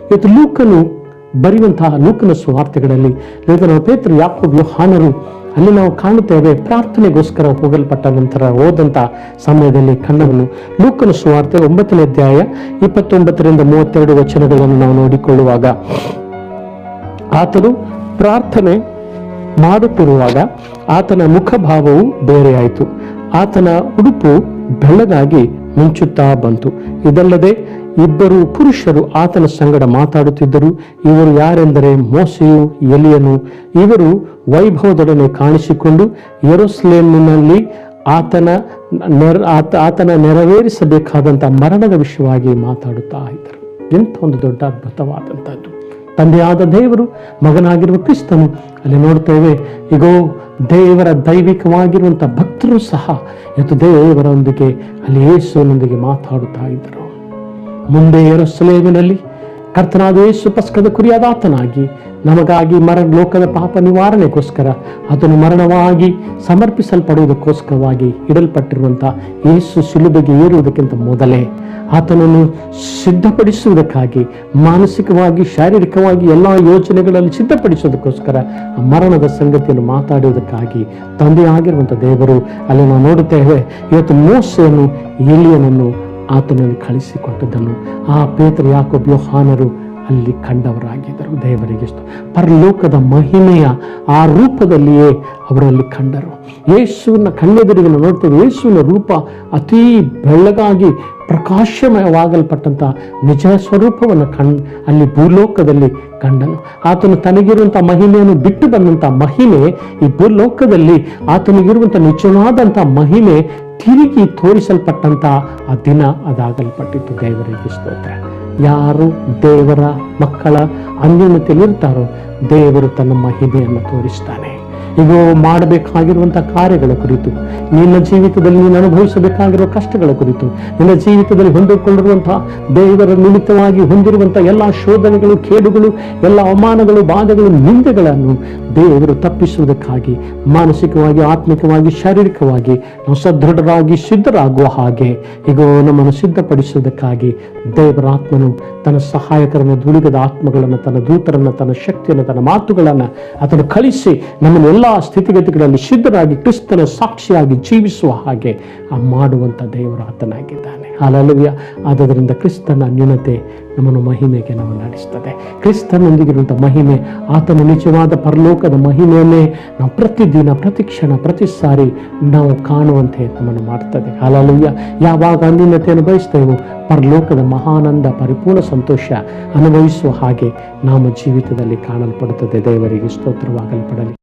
ಇವತ್ತು ಲೂಕನು ಬರೆಯುವಂತಹ ಲೂಕನ ಸುವಾರ್ತೆಗಳಲ್ಲಿ ನಾವು ಪೇತ್ರ, ಯಾಕೋಬ, ಯೋಹಾನರು ಅಲ್ಲಿ ನಾವು ಕಾಣುತ್ತೇವೆ. ಪ್ರಾರ್ಥನೆಗೋಸ್ಕರ ಹೋಗಲ್ಪಟ್ಟ ನಂತರ ಹೋದಂತ ಸಮಯದಲ್ಲಿ ಕಣ್ಣವನ್ನು ಲೂಕನ ಸುವಾರ್ತೆ 9ನೇ ಅಧ್ಯಾಯ 29ರಿಂದ 32 ವಚನಗಳನ್ನು ನಾವು ನೋಡಿಕೊಳ್ಳುವಾಗ, ಆತನು ಪ್ರಾರ್ಥನೆ ಮಾಡುತ್ತಿರುವಾಗ ಆತನ ಮುಖಭಾವವು ಬೇರೆಯಾಯಿತು. ಆತನ ಉಡುಪು ಬೆಳ್ಳಗಾಗಿ ಮಿಂಚುತ್ತಾ ಬಂತು. ಇದಲ್ಲದೆ ಇಬ್ಬರು ಪುರುಷರು ಆತನ ಸಂಗಡ ಮಾತಾಡುತ್ತಿದ್ದರು. ಇವರು ಯಾರೆಂದರೆ ಮೋಸೆಯು ಎಲಿಯನು. ಇವರು ವೈಭವದೊಡನೆ ಕಾಣಿಸಿಕೊಂಡು ಯೆರೂಸಲೇಮಿನಲ್ಲಿ ಆತನ ನೆರವೇರಿಸಬೇಕಾದಂಥ ಮರಣದ ವಿಷಯವಾಗಿ ಮಾತಾಡುತ್ತಾ ಇದ್ದರು. ಎಂಥ ಒಂದು ದೊಡ್ಡ ಅದ್ಭುತವಾದಂಥದ್ದು. ತಂದೆಯಾದ ದೇವರು, ಮಗನಾಗಿರುವ ಕ್ರಿಸ್ತನು ಅಲ್ಲಿ ನೋಡ್ತೇವೆ. ಈಗೋ ದೇವರ ದೈವಿಕವಾಗಿರುವಂಥ ಭಕ್ತರು ಸಹ ಇವತ್ತು ದೇವರೊಂದಿಗೆ ಅಲ್ಲಿ ಯೇಸುವಿನೊಂದಿಗೆ ಮಾತಾಡುತ್ತಾ ಇದ್ದರು. ಮುಂದೆ ಯೆರೂಸಲೇಮಿನಲ್ಲಿ ಕರ್ತನಾದ ಯೇಸು ಪಸ್ಕದ ಕುರಿಯಾದ ಆತನಾಗಿ ನಮಗಾಗಿ ಲೋಕದ ಪಾಪ ನಿವಾರಣೆಗೋಸ್ಕರ ಆತನು ಮರಣವಾಗಿ ಸಮರ್ಪಿಸಲ್ಪಡುವುದಕ್ಕೋಸ್ಕರವಾಗಿ ಇಡಲ್ಪಟ್ಟಿರುವಂಥ ಯೇಸು ಶಿಲುಬೆಗೆ ಏರುವುದಕ್ಕಿಂತ ಮೊದಲೇ ಆತನನ್ನು ಸಿದ್ಧಪಡಿಸುವುದಕ್ಕಾಗಿ, ಮಾನಸಿಕವಾಗಿ ಶಾರೀರಿಕವಾಗಿ ಎಲ್ಲ ಯೋಜನೆಗಳಲ್ಲಿ ಸಿದ್ಧಪಡಿಸುವುದಕ್ಕೋಸ್ಕರ ಆ ಮರಣದ ಸಂಗತಿಯನ್ನು ಮಾತಾಡುವುದಕ್ಕಾಗಿ ತಂದೆಯಾಗಿರುವಂಥ ದೇವರು ಅಲ್ಲಿ ನಾವು ನೋಡುತ್ತೇವೆ. ಇವತ್ತು ಮೋಸೆಯನ್ನು, ಎಲಿಯನನ್ನು ಆತನನ್ನು ಕಳಿಸಿಕೊಟ್ಟದ್ದನ್ನು ಆ ಪೇತ್ರ, ಯಾಕೋಬ, ಯೋಹಾನರು ಅಲ್ಲಿ ಕಂಡವರಾಗಿದ್ದರು. ದೇವರಿಗೆ ಪರಲೋಕದ ಮಹಿಮೆಯ ಆ ರೂಪದಲ್ಲಿಯೇ ಅವರಲ್ಲಿ ಕಂಡರು. ಯೇಸುವಿನ ಕಣ್ಣೆದುರಿಗೆ ನೋಡ್ತೇವೆ. ಯೇಸುವಿನ ರೂಪ ಅತೀ ಬೆಳ್ಳಗಾಗಿ ಪ್ರಕಾಶಮಯವಾಗಲ್ಪಟ್ಟಂಥ ನಿಜ ಸ್ವರೂಪವನ್ನು ಅಲ್ಲಿ ಭೂಲೋಕದಲ್ಲಿ ಕಂಡನು. ಆತನು ತನಗಿರುವಂಥ ಮಹಿಮೆಯನ್ನು ಬಿಟ್ಟು ಬಂದಂಥ ಮಹಿಮೆ ಈ ಭೂಲೋಕದಲ್ಲಿ ಆತನಿಗಿರುವಂಥ ನಿಜವಾದಂಥ ಮಹಿಮೆ ತಿರುಗಿ ತೋರಿಸಲ್ಪಟ್ಟಂತ ಆ ದಿನ ಅದಾಗಲ್ಪಟ್ಟಿತ್ತು. ದೇವರಿಗೆ ಸ್ತೋತ್ರ. ಯಾರು ದೇವರ ಮಕ್ಕಳ ಅನ್ಯೋನ್ಯತೆಯಲ್ಲಿರ್ತಾರೋ ದೇವರು ತನ್ನ ಮಹಿಮೆಯನ್ನು ತೋರಿಸ್ತಾನೆ. ಈಗ ಮಾಡಬೇಕಾಗಿರುವಂಥ ಕಾರ್ಯಗಳ ಕುರಿತು, ನಿನ್ನ ಜೀವಿತದಲ್ಲಿ ನೀನು ಅನುಭವಿಸಬೇಕಾಗಿರುವ ಕಷ್ಟಗಳ ಕುರಿತು, ನಿನ್ನ ಜೀವಿತದಲ್ಲಿ ಹೊಂದಿಕೊಂಡಿರುವಂತಹ ದೇವರ ನಿಮಿತ್ತವಾಗಿ ಹೊಂದಿರುವಂಥ ಎಲ್ಲ ಶೋಧನೆಗಳು, ಕೇಡುಗಳು, ಎಲ್ಲ ಅವಮಾನಗಳು, ಬಾಧೆಗಳು, ನಿಂದೆಗಳನ್ನು ದೇವರು ತಪ್ಪಿಸುವುದಕ್ಕಾಗಿ ಮಾನಸಿಕವಾಗಿ, ಆತ್ಮಿಕವಾಗಿ, ಶಾರೀರಿಕವಾಗಿ ನಾವು ಸದೃಢರಾಗಿ ಸಿದ್ಧರಾಗುವ ಹಾಗೆ ಈಗ ನಮ್ಮನ್ನು ಸಿದ್ಧಪಡಿಸುವುದಕ್ಕಾಗಿ ದೇವರ ಆತ್ಮನು ತನ್ನ ಸಹಾಯಕರನ್ನು, ದುಡಿಗದ ಆತ್ಮಗಳನ್ನು, ತನ್ನ ದೂತರನ್ನು, ತನ್ನ ಶಕ್ತಿಯನ್ನು, ತನ್ನ ಮಾತುಗಳನ್ನು ಅದನ್ನು ಕಳಿಸಿ ನಮ್ಮನ್ನು ಎಲ್ಲ ಸ್ಥಿತಿಗತಿಗಳಲ್ಲಿ ಸಿದ್ಧರಾಗಿ ಕ್ರಿಸ್ತನ ಸಾಕ್ಷಿಯಾಗಿ ಜೀವಿಸುವ ಹಾಗೆ ಮಾಡುವಂಥ ದೇವರ ಆತನಾಗಿದ್ದಾನೆ. ಹಲ್ಲೆಲೂಯಾ. ಆದ್ದರಿಂದ ಕ್ರಿಸ್ತನ ನ್ಯೂನತೆ ನಮ್ಮನ್ನು ಮಹಿಮೆಗೆ ನಮ್ಮನ್ನು ನಡೆಸ್ತದೆ. ಕ್ರಿಸ್ತನೊಂದಿಗಿರುವಂಥ ಮಹಿಮೆ, ಆತನ ನಿಜವಾದ ಪರಲೋಕದ ಮಹಿಮೆಯನ್ನೇ ನಾವು ಪ್ರತಿದಿನ, ಪ್ರತಿ ಕ್ಷಣ, ಪ್ರತಿ ಸಾರಿ ನಾವು ಕಾಣುವಂತೆ ನಮ್ಮನ್ನು ಮಾಡ್ತದೆ. ಹಲ್ಲೆಲೂಯಾ. ಯಾವಾಗ ಅನ್ಯೂನ್ಯತೆಯನ್ನು ಬಯಸ್ತೇವೋ ಪರಲೋಕದ ಮಹಾನಂದ, ಪರಿಪೂರ್ಣ ಸಂತೋಷ ಅನುಭವಿಸುವ ಹಾಗೆ ನಮ್ಮ ಜೀವಿತದಲ್ಲಿ ಕಾಣಲ್ಪಡುತ್ತದೆ. ದೇವರಿಗೆ ಸ್ತೋತ್ರವಾಗಲ್ಪಡಲಿ.